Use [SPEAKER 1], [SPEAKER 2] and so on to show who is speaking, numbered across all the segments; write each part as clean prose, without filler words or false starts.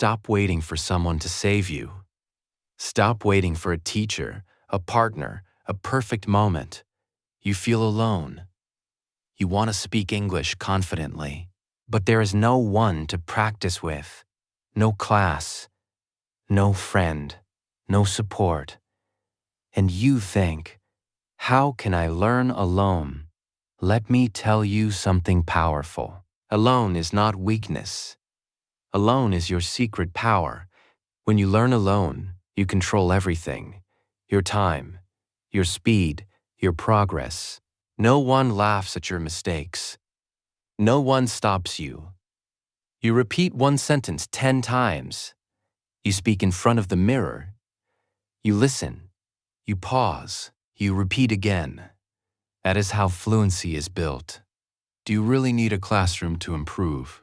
[SPEAKER 1] Stop waiting for someone to save you. Stop waiting for a teacher, a partner, a perfect moment. You feel alone. You want to speak English confidently, but there is no one to practice with, no class, no friend, no support. And you think, how can I learn alone? Let me tell you something powerful. Alone is not weakness. Alone is your secret power. When you learn alone, you control everything. Your time, your speed, your progress. No one laughs at your mistakes. No one stops you. You repeat one sentence 10 times. You speak in front of the mirror. You listen. You pause. You repeat again. That is how fluency is built. Do you really need a classroom to improve?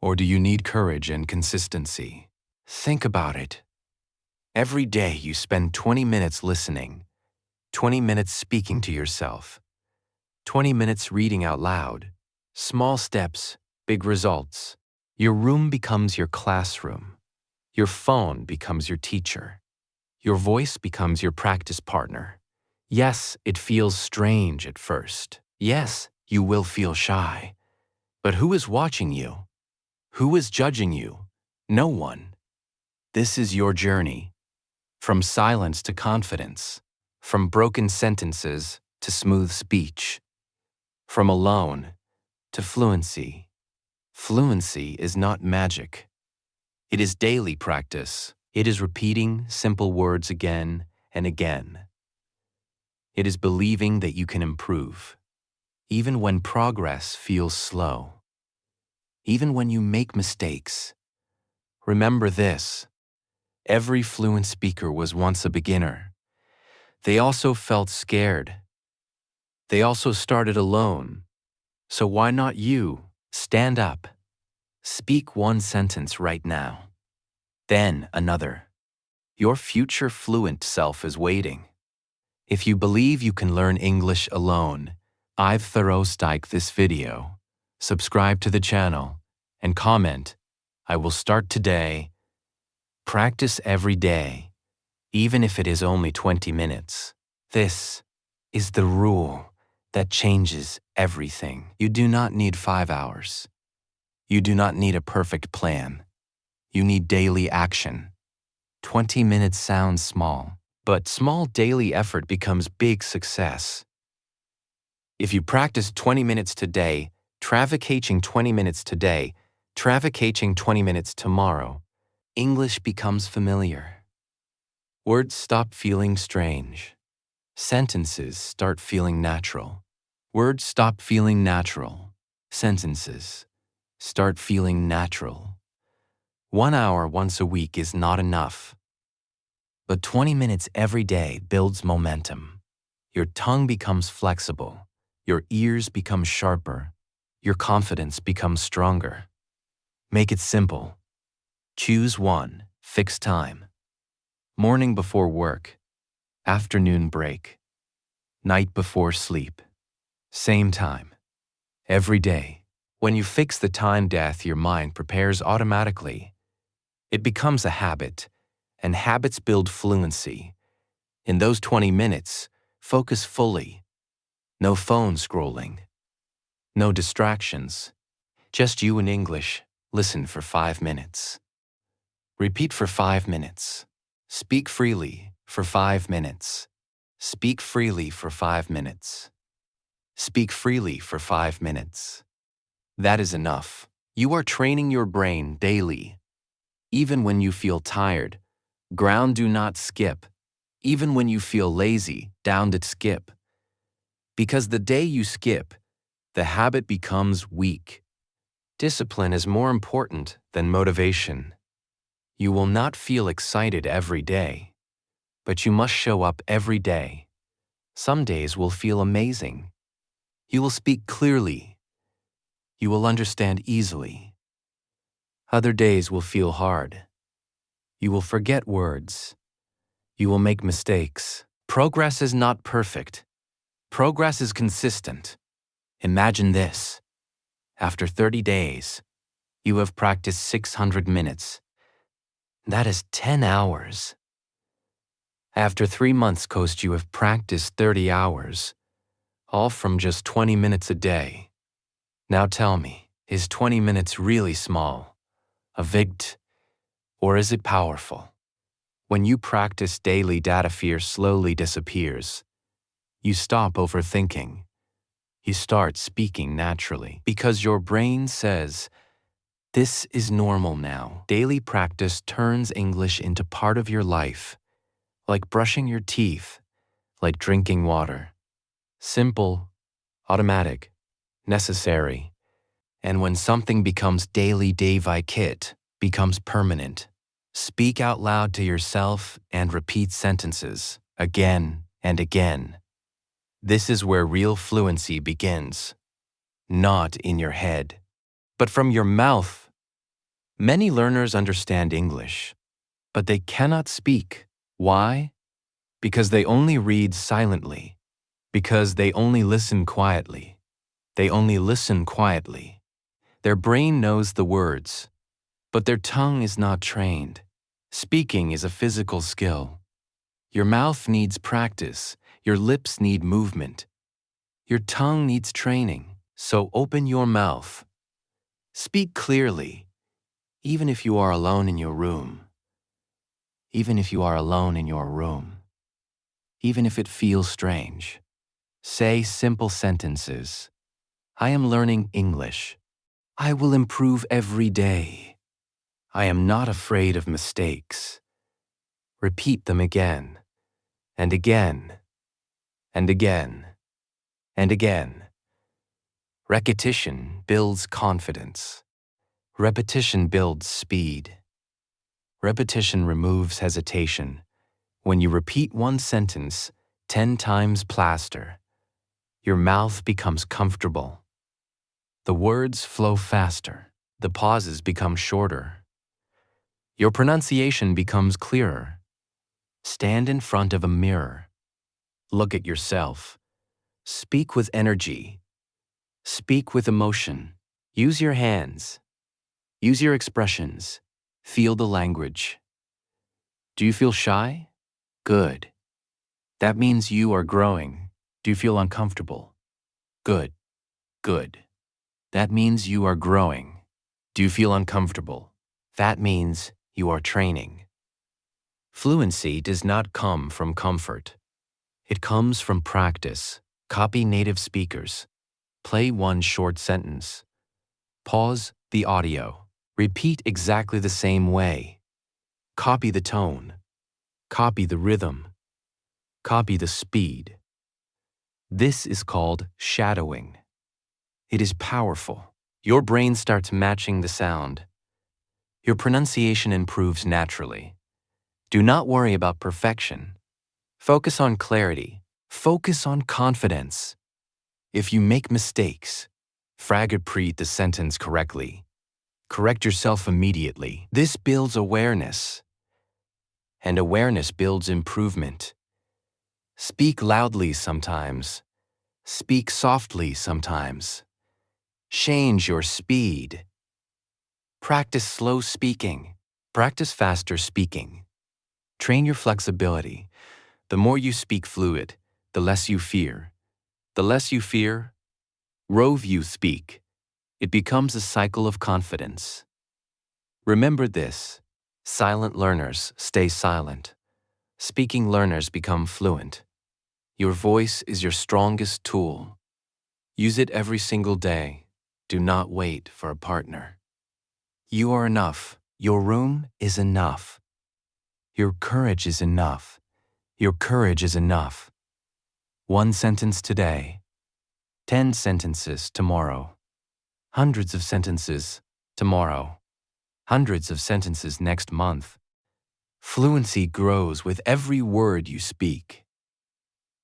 [SPEAKER 1] Or do you need courage and consistency? Think about it. Every day you spend 20 minutes listening, 20 minutes speaking to yourself, 20 minutes reading out loud. Small steps, big results. Your room becomes your classroom. Your phone becomes your teacher. Your voice becomes your practice partner. Yes, it feels strange at first. Yes, you will feel shy. But who is watching you? Who is judging you? No one. This is your journey. From silence to confidence. From broken sentences to smooth speech. From alone to fluency. Fluency is not magic. It is daily practice. It is repeating simple words again and again. It is believing that you can improve, even when progress feels slow. Even when you make mistakes. Remember this: every fluent speaker was once a beginner. They also felt scared. They also started alone. So why not you? Stand up. Speak one sentence right now. Then another. Your future fluent self is waiting. If you believe you can learn English alone, I've like this video, subscribe to the channel, and comment, I will start today. Practice every day, even if it is only 20 minutes. This is the rule that changes everything. You do not need 5 hours. You do not need a perfect plan. You need daily action. 20 minutes sounds small, but small daily effort becomes big success. If you practice 20 minutes today, trafficating 20 minutes today, trafficating 20 minutes tomorrow, English becomes familiar. Words stop feeling strange. Sentences start feeling natural. Words stop feeling natural. Sentences start feeling natural. 1 hour once a week is not enough. But 20 minutes every day builds momentum. Your tongue becomes flexible. Your ears become sharper. Your confidence becomes stronger. Make it simple. Choose one fixed time. Morning before work. Afternoon break. Night before sleep. Same time. Every day. When you fix the time your mind prepares automatically. It becomes a habit, and habits build fluency. In those 20 minutes, focus fully. No phone scrolling. No distractions. Just you in English. Listen for 5 minutes. Repeat for 5 minutes. Speak freely for 5 minutes. Speak freely for 5 minutes. Speak freely for 5 minutes. That is enough. You are training your brain daily. Even when you feel tired, ground do not skip. Even when you feel lazy, down to skip. Because the day you skip, the habit becomes weak. Discipline is more important than motivation. You will not feel excited every day, but you must show up every day. Some days will feel amazing. You will speak clearly. You will understand easily. Other days will feel hard. You will forget words. You will make mistakes. Progress is not perfect. Progress is consistent. Imagine this. After 30 days, you have practiced 600 minutes. That is 10 hours. After 3 months, Coast, you have practiced 30 hours, all from just 20 minutes a day. Now tell me, is 20 minutes really small, a vict, or is it powerful? When you practice daily, data fear slowly disappears. You stop overthinking. You start speaking naturally because your brain says, this is normal now. Daily practice turns English into part of your life, like brushing your teeth, like drinking water. Simple, automatic, necessary. And when something becomes daily, kit becomes permanent. Speak out loud to yourself and repeat sentences again and again. This is where real fluency begins. Not in your head, but from your mouth. Many learners understand English, but they cannot speak. Why? Because they only read silently. Because they only listen quietly. They only listen quietly. Their brain knows the words, but their tongue is not trained. Speaking is a physical skill. Your mouth needs practice. Your lips need movement. Your tongue needs training. So open your mouth. Speak clearly, even if you are alone in your room. Even if you are alone in your room. Even if it feels strange. Say simple sentences. I am learning English. I will improve every day. I am not afraid of mistakes. Repeat them again, and again, and again, and again. Repetition builds confidence. Repetition builds speed. Repetition removes hesitation. When you repeat one sentence 10 times plaster, your mouth becomes comfortable. The words flow faster. The pauses become shorter. Your pronunciation becomes clearer. Stand in front of a mirror. Look at yourself. Speak with energy. Speak with emotion. Use your hands. Use your expressions. Feel the language. Do you feel shy? Good. That means you are growing. Do you feel uncomfortable? Good. Good. That means you are growing. Do you feel uncomfortable? That means you are training. Fluency does not come from comfort. It comes from practice. Copy native speakers. Play one short sentence. Pause the audio. Repeat exactly the same way. Copy the tone. Copy the rhythm. Copy the speed. This is called shadowing. It is powerful. Your brain starts matching the sound. Your pronunciation improves naturally. Do not worry about perfection. Focus on clarity. Focus on confidence. If you make mistakes, repeat the sentence correctly. Correct yourself immediately. This builds awareness, and awareness builds improvement. Speak loudly sometimes. Speak softly sometimes. Change your speed. Practice slow speaking. Practice faster speaking. Train your flexibility. The more you speak fluid, the less you fear. The less you fear, rove you speak. It becomes a cycle of confidence. Remember this: silent learners stay silent. Speaking learners become fluent. Your voice is your strongest tool. Use it every single day. Do not wait for a partner. You are enough. Your room is enough. Your courage is enough. Your courage is enough. One sentence today. 10 sentences tomorrow. Hundreds of sentences tomorrow. Hundreds of sentences next month. Fluency grows with every word you speak.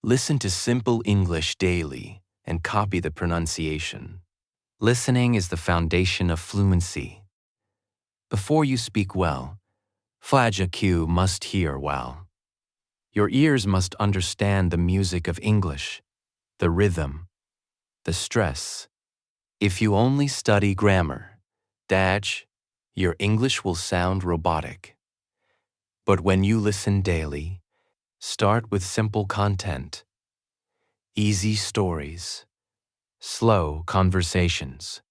[SPEAKER 1] Listen to simple English daily and copy the pronunciation. Listening is the foundation of fluency. Before you speak well, Q must hear well. Your ears must understand the music of English, the rhythm, the stress. If you only study grammar, your English will sound robotic. But when you listen daily, start with simple content, easy stories, slow conversations,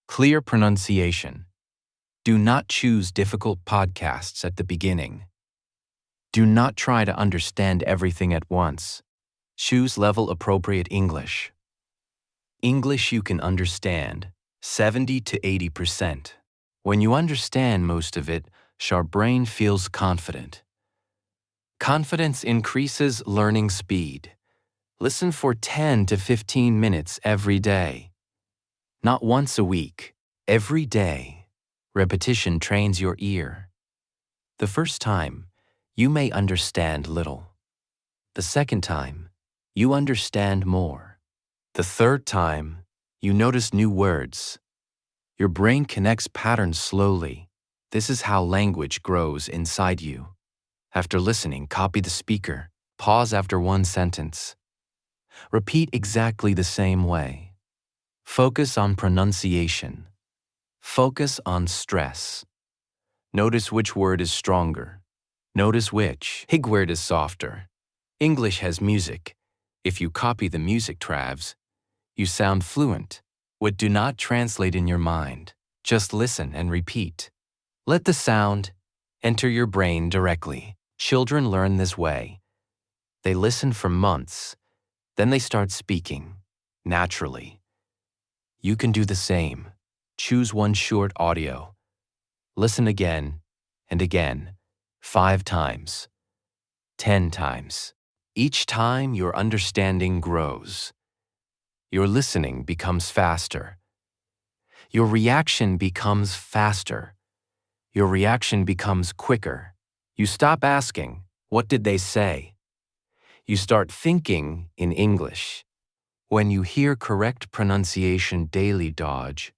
[SPEAKER 1] clear pronunciation. Do not choose difficult podcasts at the beginning. Do not try to understand everything at once. Choose level-appropriate English. English you can understand, 70 to 80%. When you understand most of it, your brain feels confident. Confidence increases learning speed. Listen for 10 to 15 minutes every day. Not once a week, every day. Repetition trains your ear. The first time, you may understand little. The second time, you understand more. The third time, you notice new words. Your brain connects patterns slowly. This is how language grows inside you. After listening, copy the speaker. Pause after one sentence. Repeat exactly the same way. Focus on pronunciation. Focus on stress. Notice which word is stronger. Notice which word is softer. English has music. If you copy the music travs, you sound fluent. What do not translate in your mind. Just listen and repeat. Let the sound enter your brain directly. Children learn this way. They listen for months, then they start speaking, naturally. You can do the same. Choose one short audio. Listen again and again, 5 times, 10 times. Each time your understanding grows. Your listening becomes faster. Your reaction becomes faster. Your reaction becomes quicker. You stop asking, "What did they say?" You start thinking in English. When you hear correct pronunciation daily, Dodge,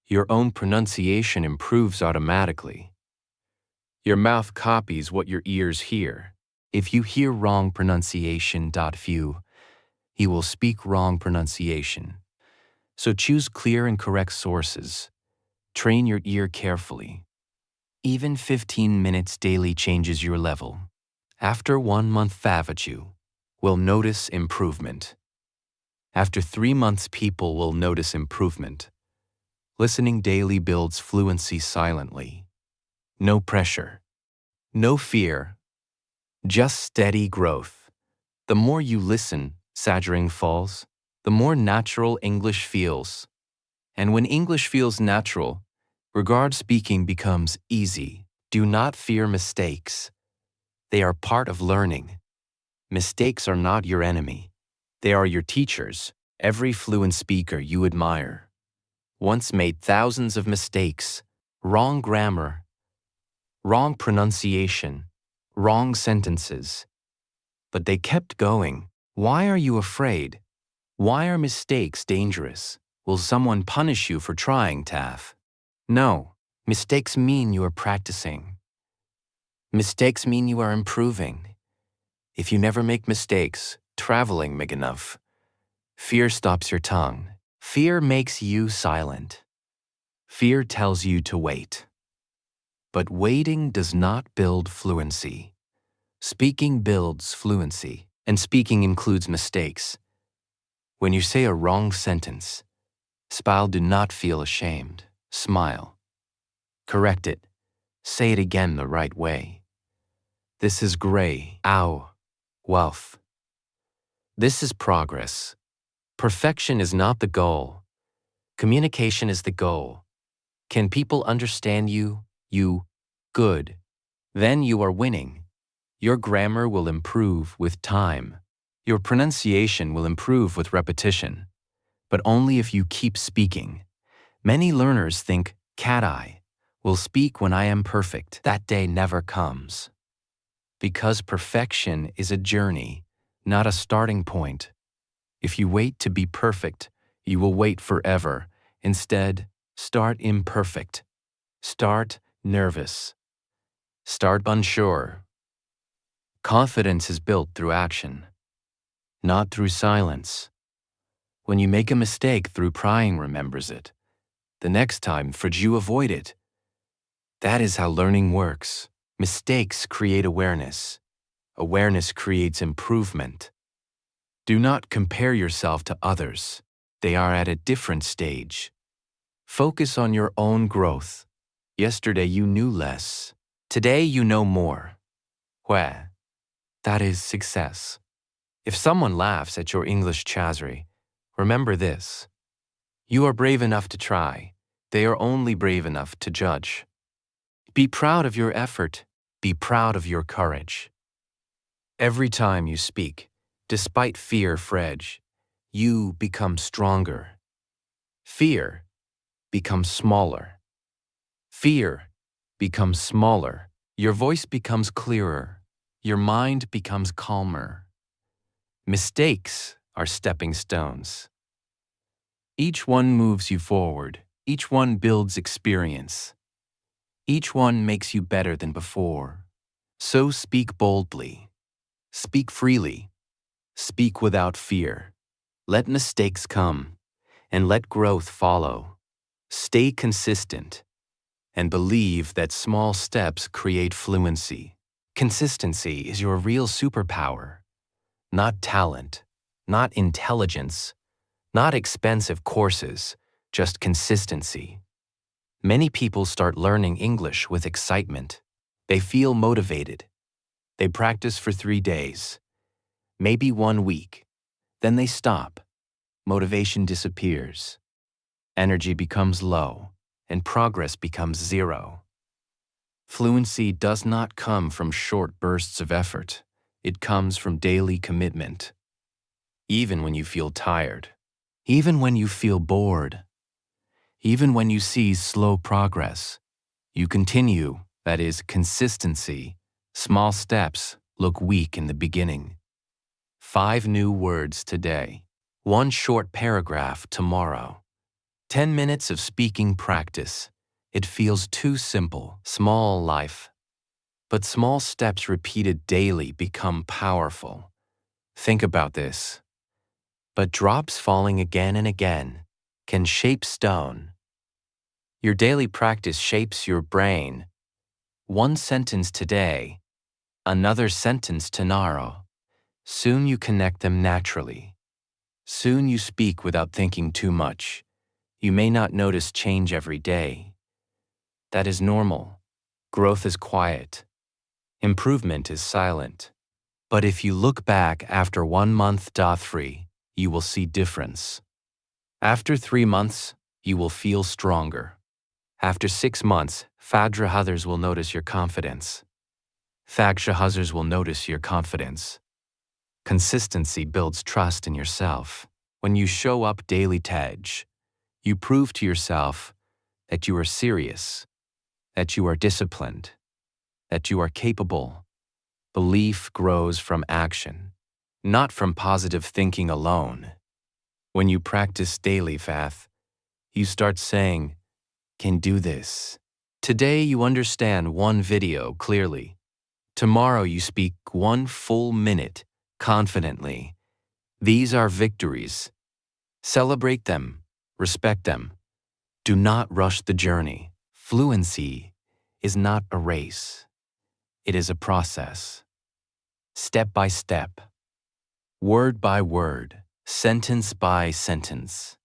[SPEAKER 1] your own pronunciation improves automatically. Your mouth copies what your ears hear. If you hear wrong pronunciation, you will speak wrong pronunciation. So choose clear and correct sources. Train your ear carefully. Even 15 minutes daily changes your level. After 1 month, you will notice improvement. After 3 months, people will notice improvement. Listening daily builds fluency silently. No pressure. No fear. Just steady growth. The more you listen, Sajring falls, the more natural English feels. And when English feels natural, regard speaking becomes easy. Do not fear mistakes. They are part of learning. Mistakes are not your enemy. They are your teachers. Every fluent speaker you admire once made thousands of mistakes, wrong grammar, wrong pronunciation, wrong sentences. But they kept going. Why are you afraid? Why are mistakes dangerous? Will someone punish you for trying, Taff? No. Mistakes mean you are practicing. Mistakes mean you are improving. If you never make mistakes, traveling big enough. Fear stops your tongue. Fear makes you silent. Fear tells you to wait. But waiting does not build fluency. Speaking builds fluency, and speaking includes mistakes. When you say a wrong sentence, do not feel ashamed. Smile. Correct it. Say it again the right way. This is gray. Ow. Wealth. This is progress. Perfection is not the goal. Communication is the goal. Can people understand you? Good. Then you are winning. Your grammar will improve with time. Your pronunciation will improve with repetition. But only if you keep speaking. Many learners think, "Cat-I will speak when I am perfect." That day never comes. Because perfection is a journey, not a starting point. If you wait to be perfect, you will wait forever. Instead, start imperfect. Start nervous. Start unsure. Confidence is built through action, not through silence. When you make a mistake, through prying remembers it. The next time, you avoid it. That is how learning works. Mistakes create awareness. Awareness creates improvement. Do not compare yourself to others. They are at a different stage. Focus on your own growth. Yesterday you knew less. Today you know more. 会 That is success. If someone laughs at your English chazzery, remember this. You are brave enough to try. They are only brave enough to judge. Be proud of your effort. Be proud of your courage. Every time you speak, despite fear, Fredge, you become stronger. Fear becomes smaller. Fear becomes smaller. Your voice becomes clearer. Your mind becomes calmer. Mistakes are stepping stones. Each one moves you forward. Each one builds experience. Each one makes you better than before. So speak boldly. Speak freely. Speak without fear. Let mistakes come, and let growth follow. Stay consistent, and believe that small steps create fluency. Consistency is your real superpower. Not talent, not intelligence, not expensive courses, just consistency. Many people start learning English with excitement. They feel motivated. They practice for 3 days, maybe 1 week. Then they stop. Motivation disappears. Energy becomes low, and progress becomes zero. Fluency does not come from short bursts of effort. It comes from daily commitment. Even when you feel tired, even when you feel bored, even when you see slow progress, you continue. That is consistency. Small steps look weak in the beginning. 5 new words today. 1 short paragraph tomorrow. 10 minutes of speaking practice. It feels too simple. Small life. But small steps repeated daily become powerful. Think about this. But drops falling again and again can shape stone. Your daily practice shapes your brain. 1 sentence today, another sentence tomorrow. Soon you connect them naturally. Soon you speak without thinking too much. You may not notice change every day. That is normal. Growth is quiet. Improvement is silent. But if you look back after 1 month, 3, you will see difference. After 3 months, you will feel stronger. After 6 months, others will notice your confidence. Others will notice your confidence. Consistency builds trust in yourself. When you show up daily, you prove to yourself that you are serious, that you are disciplined, that you are capable. Belief grows from action, not from positive thinking alone. When you practice daily, you start saying, "Can do this." Today you understand 1 video clearly. Tomorrow you speak 1 full minute confidently. These are victories. Celebrate them, respect them. Do not rush the journey. Fluency is not a race. It is a process. Step by step, word by word, sentence by sentence.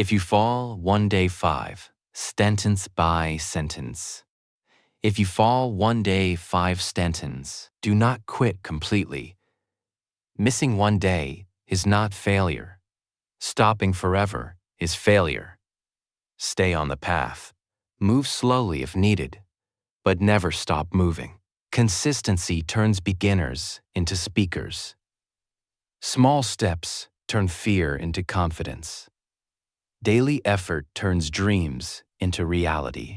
[SPEAKER 1] If you fall, 1 day 5, sentence by sentence. If you fall 1 day 5 sentences, do not quit completely. Missing 1 day is not failure. Stopping forever is failure. Stay on the path. Move slowly if needed, but never stop moving. Consistency turns beginners into speakers. Small steps turn fear into confidence. Daily effort turns dreams into reality.